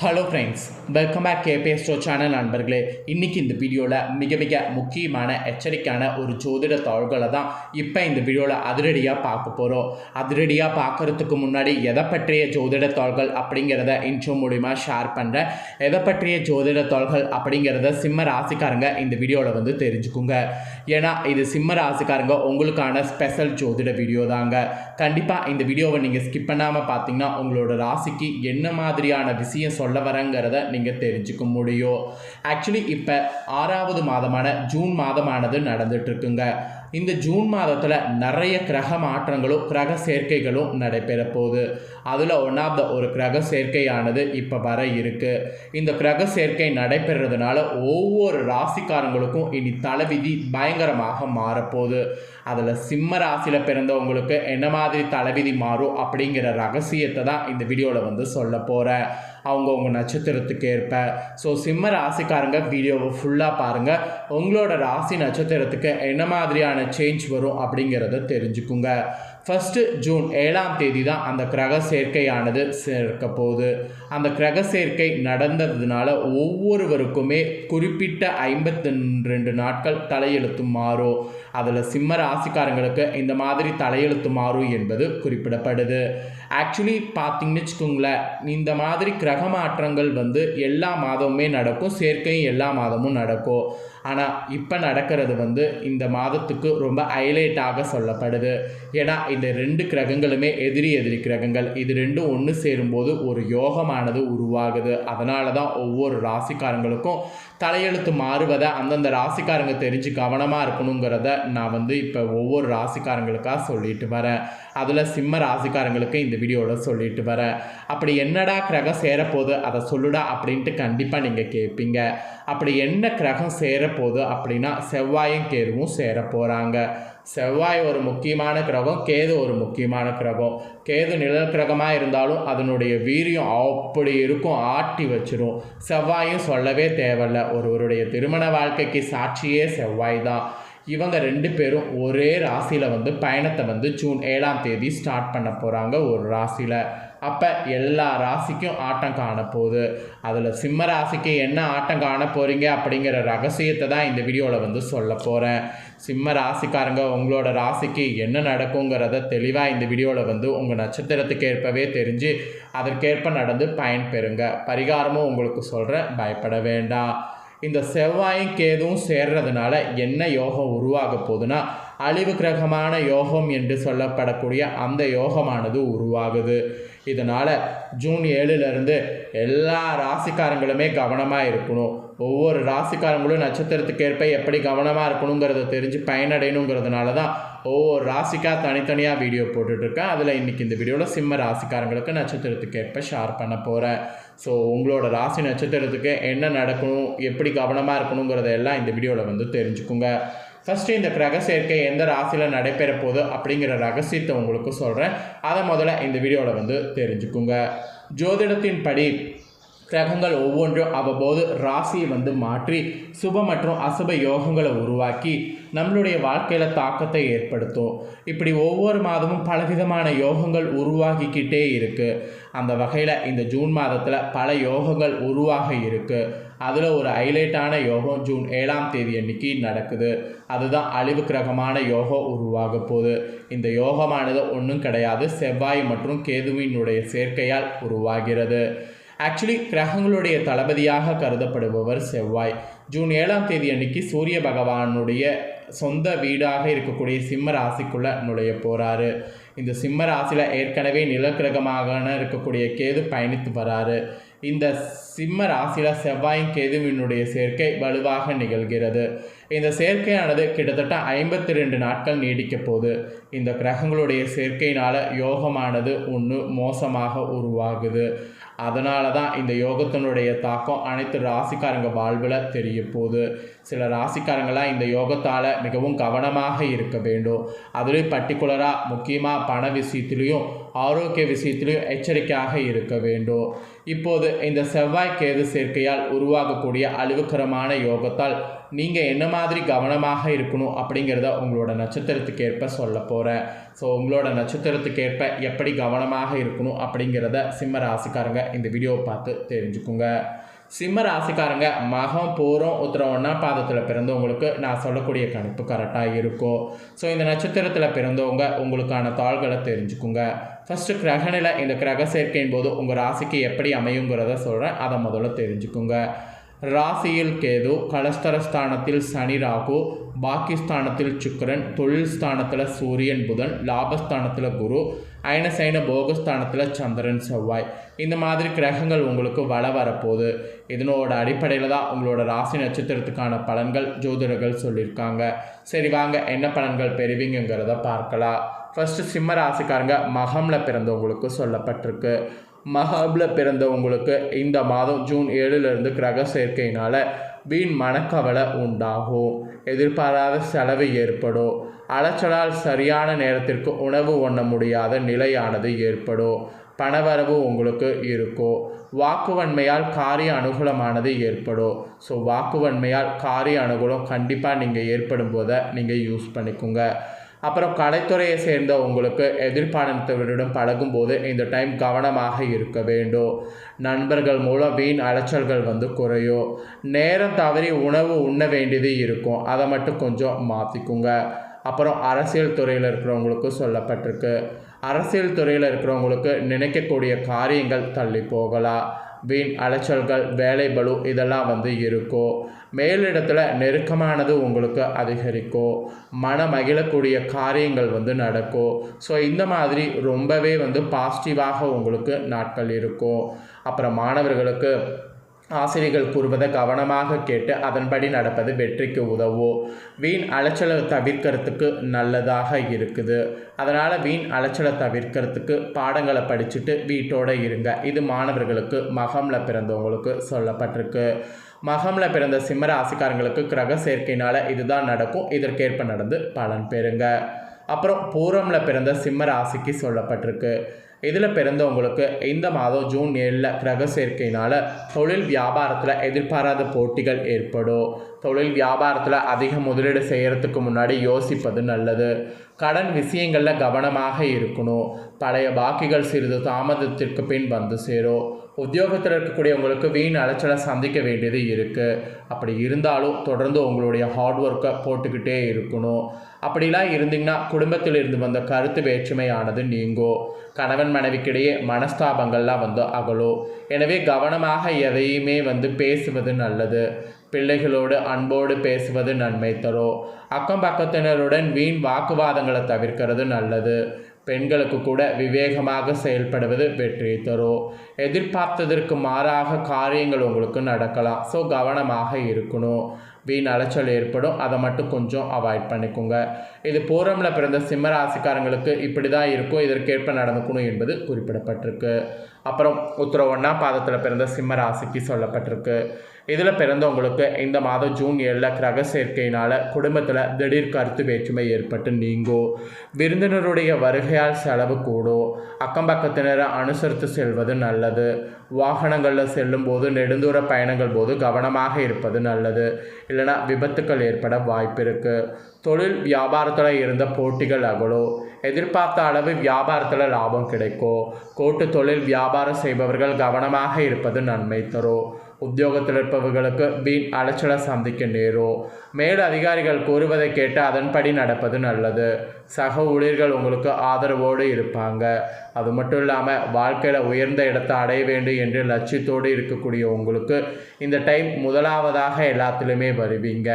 Hello friends, welcome back KPS ஸ்டோ channel நண்பர்களே. இன்றைக்கி இந்த வீடியோவில் மிக முக்கியமான எச்சரிக்கையான ஒரு ஜோதிட தாள்களை தான் இப்போ இந்த வீடியோவில் அதிரடியாக பார்க்க போகிறோம். அதிரடியாக பார்க்குறதுக்கு முன்னாடி எதை பற்றிய ஜோதிட தாள்கள் அப்படிங்கிறத இன்ட்ரோ மூலிமா ஷேர் பண்ணுறேன். எதை பற்றிய ஜோதிட தாள்கள் அப்படிங்கிறத சிம்ம ராசிக்காரங்க இந்த வீடியோவில் தெரிஞ்சுக்குங்க. ஏன்னா இது சிம்ம ராசிக்காரங்க உங்களுக்கான ஸ்பெஷல் ஜோதிட வீடியோ தாங்க. கண்டிப்பாக இந்த வீடியோவை நீங்கள் ஸ்கிப் பண்ணாமல் பார்த்தீங்கன்னா உங்களோட ராசிக்கு என்ன மாதிரியான விஷயம் சொல்ல வரங்கிறத நீங்கள் தெரிஞ்சுக்க முடியும். ஆக்சுவலி இப்போ 6வது மாதமான ஜூன் மாதமானது நடந்துட்டு இருக்குங்க. இந்த ஜூன் மாதத்தில் நிறைய கிரக மாற்றங்களும் கிரக சேர்க்கைகளும் நடைபெற போகுது. அதில் ஒரு கிரக சேர்க்கையானது இப்போ வர இருக்குது. இந்த கிரக சேர்க்கை நடைபெறதுனால ஒவ்வொரு ராசிக்காரங்களுக்கும் இனி தலைவிதி பயங்கரமாக மாறப்போகுது. அதில் சிம்ம ராசியில் பிறந்தவங்களுக்கு என்ன மாதிரி தலைவிதி மாறும் அப்படிங்கிற ரகசியத்தை தான் இந்த வீடியோவில் சொல்ல போகிறேன். அவங்கவுங்க நட்சத்திரத்துக்கு ஏற்ப. ஸோ சிம்ம ராசிக்காரங்க வீடியோவை ஃபுல்லாக பாருங்கள். உங்களோட ராசி நட்சத்திரத்துக்கு என்ன மாதிரியான சேஞ்ச் வரும் அப்படிங்கிறத தெரிஞ்சுக்குங்க. ஃபஸ்ட்டு ஜூன் 7ஆம் தேதி தான் அந்த கிரக சேர்க்கையானது சேர்க்க போகுது. அந்த கிரக சேர்க்கை நடந்ததுனால ஒவ்வொருவருக்குமே குறிப்பிட்ட 52 நாட்கள் தலையெழுத்து மாறும். அதில் சிம்ம ராசிக்காரங்களுக்கு இந்த மாதிரி தலையெழுத்து மாறும் என்பது குறிப்பிடப்படுது. ஆக்சுவலி பார்த்தீங்கன்னு வச்சுக்கோங்களேன், இந்த மாதிரி கிரக மாற்றங்கள் எல்லா மாதமுமே நடக்கும், சேர்க்கையும் எல்லா மாதமும் நடக்கும். ஆனால் இப்போ நடக்கிறது இந்த மாதத்துக்கு ரொம்ப ஹைலைட்டாக சொல்லப்படுது. ஏன்னா இந்த 2 கிரகங்களுமே எதிரி கிரகங்கள். இது ரெண்டும் ஒன்று சேரும்போது ஒரு யோகமானது உருவாகுது. அதனால தான் ஒவ்வொரு ராசிக்காரங்களுக்கும் தலையெழுத்து மாறுவதை அந்தந்த ராசிக்காரங்க தெரிஞ்சு கவனமாக இருக்கணுங்கிறத நான் இப்போ ஒவ்வொரு ராசிக்காரங்களுக்காக சொல்லிட்டு வரேன். அதில் சிம்ம ராசிக்காரங்களுக்கு இந்த வீடியோவில் சொல்லிட்டு வரேன். அப்படி என்னடா கிரகம் சேரப்போகுது அதை சொல்லுடா அப்படின்ட்டு கண்டிப்பாக நீங்கள் கேட்பீங்க. அப்படி என்ன கிரகம் சேரப்போகுது அப்படின்னா செவ்வாயும் கேதுவும் சேர போகிறாங்க. செவ்வாய் ஒரு முக்கியமான கிரகம், கேது ஒரு முக்கியமான கிரகம். கேது நிழல் கிரகமாக இருந்தாலும் அதனுடைய வீரியம் அப்படி இருக்கும், ஆட்டி வச்சிடும். செவ்வாயும் சொல்லவே தேவையில்லை, ஒருவருடைய திருமண வாழ்க்கைக்கு சாட்சியே செவ்வாய் தான். இவங்க 2 பேரும் ஒரே ராசியில் பயணத்தை ஜூன் 7ஆம் தேதி ஸ்டார்ட் பண்ண போகிறாங்க ஒரு ராசியில். அப்போ எல்லா ராசிக்கும் ஆட்டம் காண போகுது. அதில் சிம்ம ராசிக்கு என்ன ஆட்டம் காண போகிறீங்க அப்படிங்கிற ரகசியத்தை தான் இந்த வீடியோவில் சொல்ல போகிறேன். சிம்ம ராசிக்காரங்க உங்களோட ராசிக்கு என்ன நடக்குங்கிறத தெளிவாக இந்த வீடியோவில் உங்கள் நட்சத்திரத்துக்கு ஏற்பவே தெரிஞ்சு அதற்கேற்ப நடந்து பயன்பெறுங்க. பரிகாரமும் உங்களுக்கு சொல்கிறேன், பயப்பட வேண்டாம். இந்த செவ்வாயும் கேதுவும் சேர்றதுனால என்ன யோகம் உருவாக போகுதுன்னா அழிவு கிரகமான யோகம் என்று சொல்லப்படக்கூடிய அந்த யோகமானது உருவாகுது. இதனால் ஜூன் 7லேருந்து எல்லா ராசிக்காரங்களுமே கவனமாக இருக்கணும். ஒவ்வொரு ராசிக்காரங்களும் நட்சத்திரத்துக்கு ஏற்ப எப்படி கவனமாக இருக்கணுங்கிறத தெரிஞ்சு பயனடையணுங்கிறதுனால தான் ஒவ்வொரு ராசிக்காக தனித்தனியாக வீடியோ போட்டுட்ருக்கேன். அதில் இன்றைக்கி இந்த வீடியோவில் சிம்ம ராசிக்காரங்களுக்கு நட்சத்திரத்துக்கு ஏற்ப ஷேர் பண்ண போகிறேன். ஸோ உங்களோட ராசி நட்சத்திரத்துக்கு என்ன நடக்கணும், எப்படி கவனமாக இருக்கணுங்கிறத எல்லாம் இந்த வீடியோவில் தெரிஞ்சுக்குங்க. ஃபஸ்ட்டு இந்த கிரக சேர்க்கை எந்த ராசியில் நடைபெற போகுது அப்படிங்கிற ரகசியத்தை உங்களுக்கு சொல்கிறேன். அதை முதல்ல இந்த வீடியோவில் தெரிஞ்சுக்குங்க. ஜோதிடத்தின் படி கிரகங்கள் ஒவ்வொன்றும் அவ்வப்போது ராசியை மாற்றி சுப மற்றும் அசுப யோகங்களை உருவாக்கி நம்மளுடைய வாழ்க்கையில் தாக்கத்தை ஏற்படுத்தும். இப்படி ஒவ்வொரு மாதமும் பலவிதமான யோகங்கள் உருவாகிக்கிட்டே இருக்குது. அந்த வகையில் இந்த ஜூன் மாதத்தில் பல யோகங்கள் உருவாக இருக்குது. அதில் ஒரு ஹைலைட்டான யோகம் ஜூன் 7ஆம் தேதி அன்னைக்கு நடக்குது. அதுதான் அழிவு கிரகமான யோகம் உருவாக போகுது. இந்த யோகமானது ஒன்றும் கிடையாது, செவ்வாய் மற்றும் கேதுவினுடைய சேர்க்கையால் உருவாகிறது. ஆக்சுவலி கிரகங்களுடைய தளபதியாக கருதப்படுபவர் செவ்வாய். ஜூன் 7ஆம் தேதி அன்னைக்கு சூரிய பகவானுடைய சொந்த வீடாக இருக்கக்கூடிய சிம்ம ராசிக்குள்ளே நுழைய போகிறாரு. இந்த சிம்ம ராசியில் ஏற்கனவே நிலக்கிரகமாக இருக்கக்கூடிய கேது பயணித்து வராரு. இந்த சிம்ம ராசியில் செவ்வாயும் கேதுவினுடைய சேர்க்கை வலுவாக நிகழ்கிறது. இந்த சேர்க்கையானது கிட்டத்தட்ட 52 நாட்கள் நீடிக்க போகுது. இந்த கிரகங்களுடைய சேர்க்கையினால் யோகமானது ஒன்று மோசமாக உருவாகுது. அதனால தான் இந்த யோகத்தினுடைய தாக்கம் அனைத்து ராசிக்காரங்க வாழ்வில் தெரிய போகுது. சில ராசிக்காரங்களாம் இந்த யோகத்தால் மிகவும் கவனமாக இருக்க வேண்டும். அதுலேயும் பர்டிகுலராக முக்கியமாக பண விஷயத்துலேயும் ஆரோக்கிய விஷயத்திலும் எச்சரிக்கையாக இருக்க வேண்டும். இப்போது இந்த செவ்வாய் கேது சேர்க்கையால் உருவாகக்கூடிய அழிவுகரமான யோகத்தால் நீங்கள் என்ன மாதிரி கவனமாக இருக்கணும் அப்படிங்கிறத உங்களோட நட்சத்திரத்துக்கு ஏற்ப சொல்ல போகிறேன். ஸோ உங்களோட நட்சத்திரத்துக்கு ஏற்ப எப்படி கவனமாக இருக்கணும் அப்படிங்கிறத சிம்ம ராசிக்காரங்க இந்த வீடியோவை பார்த்து தெரிஞ்சுக்குங்க. சிம்ம ராசிக்காரங்க மகம் பூரம் உத்திரம் 1ஆம் பாதத்தில் பிறந்தவங்களுக்கு நான் சொல்லக்கூடிய கணிப்பு கரெக்டாக இருக்கும். ஸோ இந்த நட்சத்திரத்தில் பிறந்தவங்க உங்களுக்கான தாள்களை தெரிஞ்சுக்குங்க. ஃபஸ்ட்டு கிரகநிலை இந்த கிரக சேர்க்கையின் போது உங்கள் ராசிக்கு எப்படி அமையுங்கிறத சொல்கிறேன், அதை முதல்ல தெரிஞ்சுக்குங்க. ராசியில் கேது, கலஸ்தரஸ்தானத்தில் சனி ராகு, பாக்கிஸ்தானத்தில் சுக்கிரன், தொழில் ஸ்தானத்தில் சூரியன் புதன், லாபஸ்தானத்தில் குரு, அயனசைன போகஸ்தானத்தில் சந்திரன் செவ்வாய். இந்த மாதிரி கிரகங்கள் உங்களுக்கு வரப்போகுது. இதனோட அடிப்படையில் தான் உங்களோட ராசி நட்சத்திரத்துக்கான பலன்கள் ஜோதிடர்கள் சொல்லியிருக்காங்க. சரி வாங்க என்ன பலன்கள் பெறுவீங்கிறத பார்க்கலாம். ஃபஸ்ட்டு சிம்ம ராசிக்காரங்க மகமில் பிறந்தவங்களுக்கு சொல்லப்பட்டிருக்கு. மகமில் பிறந்தவங்களுக்கு இந்த மாதம் ஜூன் 7 கிரக சேர்க்கையினால் வீண் மனக்கவலை உண்டாகும். எதிர்பாராத செலவு ஏற்படும். அலைச்சலால் சரியான நேரத்திற்கு உணவு உண்ண முடியாத நிலையானது ஏற்படும். பணவரவு உங்களுக்கு இருக்கும். வாக்குவன்மையால் காரிய அனுகூலமானது ஏற்படும். ஸோ வாக்குவன்மையால் காரிய அனுகூலம் கண்டிப்பாக நீங்கள் ஏற்படும் போதை நீங்கள் யூஸ் பண்ணிக்கோங்க. அப்புறம் கலைத்துறையை சேர்ந்த உங்களுக்கு எதிர்பார்த்தவரிடம் பழகும்போது இந்த டைம் கவனமாக இருக்க வேண்டும். நண்பர்கள் மூலம் வீண் அலைச்சல்கள் குறையும். நேரம் தவறி உணவு உண்ண வேண்டியது இருக்கும், அதை மட்டும் கொஞ்சம் மாற்றிக்குங்க. அப்புறம் அரசியல் துறையில் இருக்கிறவங்களுக்கு சொல்லப்பட்டிருக்கு. அரசியல் துறையில் இருக்கிறவங்களுக்கு நினைக்கக்கூடிய காரியங்கள் தள்ளி போகலாம். வீண் அலைச்சல்கள், வேலை பளு இதெல்லாம் இருக்கும். மேலிடத்தில் நெருக்கமானது உங்களுக்கு அதிகரிக்கும். மன மகிழக்கூடிய காரியங்கள் நடக்கும். ஸோ இந்த மாதிரி ரொம்பவே பாசிட்டிவாக உங்களுக்கு நாட்கள் இருக்கும். அப்புறம் மாணவர்களுக்கு ஆசிரியர்கள் கூறுவதை கவனமாக கேட்டு அதன்படி நடப்பது வெற்றிக்கு உதவும். வீண் அலைச்சலை தவிர்க்கிறதுக்கு நல்லதாக இருக்குது. அதனால் வீண் அலைச்சலை தவிர்க்கிறதுக்கு பாடங்களை படிச்சுட்டு வீட்டோடு இருங்க. இது மாணவர்களுக்கு மகமில் பிறந்தவங்களுக்கு சொல்லப்பட்டிருக்கு. மகமில் பிறந்த சிம்ம ராசிக்காரங்களுக்கு கிரக சேர்க்கையினால் இதுதான் நடக்கும். இதற்கேற்ப நடந்து பலன் பெறுங்க. அப்புறம் பூரமில் பிறந்த சிம்ம ராசிக்கு சொல்லப்பட்டிருக்கு. இதில் பிறந்தவங்களுக்கு இந்த மாதம் ஜூன் 7 கிரக சேர்க்கையினால் தொழில் வியாபாரத்தில் எதிர்பாராத போட்டிகள் ஏற்படும். தொழில் வியாபாரத்தில் அதிக முதலீடு செய்கிறதுக்கு முன்னாடி யோசிப்பது நல்லது. கடன் விஷயங்களில் கவனமாக இருக்கணும். பழைய பாக்கிகள் சிறிது தாமதத்திற்கு பின் சேரும். உத்தியோகத்தில் இருக்கக்கூடியவங்களுக்கு வீண் அலைச்சலை சந்திக்க வேண்டியது இருக்குது. அப்படி இருந்தாலும் தொடர்ந்து உங்களுடைய ஹார்ட் ஒர்க்கை போட்டுக்கிட்டே இருக்கணும். அப்படிலாம் இருந்தீங்கன்னா குடும்பத்தில் இருந்து வந்த கருத்து வேற்றுமையானது நீங்கும். கணவன் மனைவிக்கிடையே மனஸ்தாபங்கள்லாம் அகலும். எனவே கவனமாக எதையுமே பேசுவது நல்லது. பிள்ளைகளோடு அன்போடு பேசுவது நன்மை தரும். அக்கம் பக்கத்தினருடன் வீண் வாக்குவாதங்களை தவிர்க்கிறது நல்லது. பெண்களுக்கு கூட விவேகமாக செயல்படுவது வெற்றி தரும். எதிர்பார்த்ததற்கு மாறாக காரியங்கள் உங்களுக்கு நடக்கலாம். ஸோ கவனமாக இருக்கணும். வீண் அலைச்சல் ஏற்படும், அதை மட்டும் கொஞ்சம் அவாய்ட் பண்ணிக்கோங்க. இது பூரமில் பிறந்த சிம்ம ராசிக்காரங்களுக்கு இப்படி தான் இருக்கும். இதற்கேற்ப நடந்துக்கணும் என்பது குறிப்பிடப்பட்டிருக்கு. அப்புறம் உத்திரம் 1ஆம் பாதத்தில் பிறந்த சிம்ம ராசிக்கு சொல்லப்பட்டிருக்கு. இதில் பிறந்தவங்களுக்கு இந்த மாதம் ஜூன் 7 கிரக சேர்க்கையினால் குடும்பத்தில் திடீர் கருத்து வேற்றுமை ஏற்பட்டு நீங்கும். விருந்தினருடைய வருகையால் செலவு கூடும். அக்கம் பக்கத்தினரை அனுசரித்து செல்வது நல்லது. வாகனங்களில் செல்லும் போது நெடுந்தூர பயணங்கள் போது கவனமாக இருப்பது நல்லது. இல்லைனா விபத்துக்கள் ஏற்பட வாய்ப்பு இருக்குது. தொழில் வியாபாரத்தில் இருந்த போட்டிகள் அகலும். எதிர்பார்த்த அளவு வியாபாரத்தில் லாபம் கிடைக்கும். கூட்டு தொழில் வியாபாரம் செய்பவர்கள் கவனமாக இருப்பது நன்மை தரும். உத்தியோகத்தில் இருப்பவர்களுக்கு வீண் அலைச்சலை சந்திக்க நேரும். மேல் அதிகாரிகள் கூறுவதை கேட்டு அதன்படி நடப்பது நல்லது. சக ஊழியர்கள் உங்களுக்கு ஆதரவோடு இருப்பாங்க. அது மட்டும் இல்லாமல் வாழ்க்கையில் உயர்ந்த இடத்தை அடைய வேண்டும் என்று லட்சியத்தோடு இருக்கக்கூடிய உங்களுக்கு இந்த டைம் முதலாவதாக எல்லாத்துலேயுமே வருவீங்க.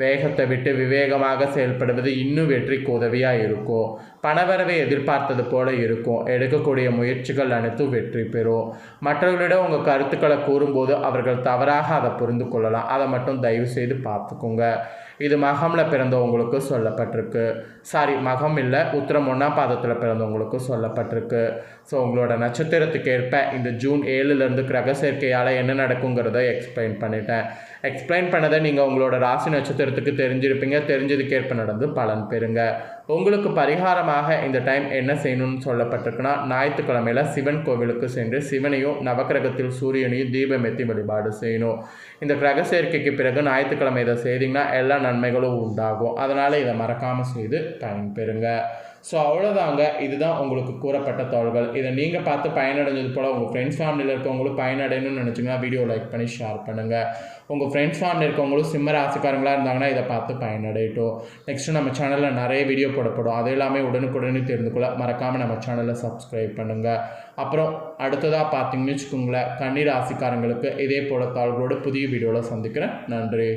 வேகத்தை விட்டு விவேகமாக செயல்படுவது இன்னும் வெற்றிக்கு உதவியாக இருக்கும். பணவரவை எதிர்பார்த்தது போல இருக்கும். எடுக்கக்கூடிய முயற்சிகள் அனைத்தும் வெற்றி பெறும். மற்றவர்களிடம் உங்கள் கருத்துக்களை கூறும்போது அவர்கள் தவறாக அதை புரிந்து கொள்ளலாம். அதை மட்டும் தயவு செய்து பார்த்துக்கோங்க. இது மகமில் பிறந்தவங்களுக்கு சொல்லப்பட்டிருக்கு. மகம் இல்லை, உத்திரம் 1ஆம் பாதத்தில் பிறந்தவங்களுக்கு சொல்லப்பட்டிருக்கு. ஸோ உங்களோட நட்சத்திரத்துக்கு ஏற்ப இந்த ஜூன் 7 கிரக சேர்க்கையால் என்ன நடக்குங்கிறத எக்ஸ்பிளைன் பண்ணிட்டேன். எக்ஸ்பிளைன் பண்ணதை நீங்கள் உங்களோட ராசி நட்சத்திரத்துக்கு தெரிஞ்சிருப்பீங்க. தெரிஞ்சதுக்கேற்ப நடந்து பலன் பெறுங்க. உங்களுக்கு பரிகாரமாக இந்த டைம் என்ன செய்யணும்னு சொல்லப்பட்டிருக்குன்னா, ஞாயிற்றுக்கிழமையில் சிவன் கோவிலுக்கு சென்று சிவனையும் நவக்கிரகத்தில் சூரியனையும் தீபமேற்றி வழிபாடு செய்யணும். இந்த கிரக சேர்க்கைக்கு பிறகு ஞாயிற்றுக்கிழமை இதை செய்திங்கன்னா எல்லா நன்மைகளும் உண்டாகும். அதனால் இதை மறக்காமல் செய்து பயன்பெறுங்க. ஸோ அவ்வளோதாங்க. இதுதான் உங்களுக்கு கூறப்பட்ட தகவல்கள். இதை நீங்கள் பார்த்து பயனடைஞ்சது போல் உங்கள் ஃப்ரெண்ட்ஸ் ஃபேமிலியில் இருக்கவங்களும் பயனடையணும்னு நினச்சிங்கன்னா வீடியோ லைக் பண்ணி ஷேர் பண்ணுங்கள். உங்கள் ஃப்ரெண்ட்ஸ் ஃபேமிலியில் இருக்கவங்களும் சிம்ம ராசிக்காரங்களாக இருந்தாங்கன்னா இதை பார்த்து பயனடையட்டும். நெக்ஸ்ட்டு நம்ம சேனலில் நிறைய வீடியோ போடப்படும். அது எல்லாமே உடனுக்குடனே தெரிந்து கொள்ள மறக்காமல் நம்ம சேனலை சப்ஸ்கிரைப் பண்ணுங்கள். அப்புறம் அடுத்ததாக பார்த்தீங்கன்னு வச்சுக்கோங்களேன், கன்னி ராசிக்காரங்களுக்கு இதே போல் தகவல்களோடு புதிய வீடியோவில் சந்திக்கிறேன். நன்றி.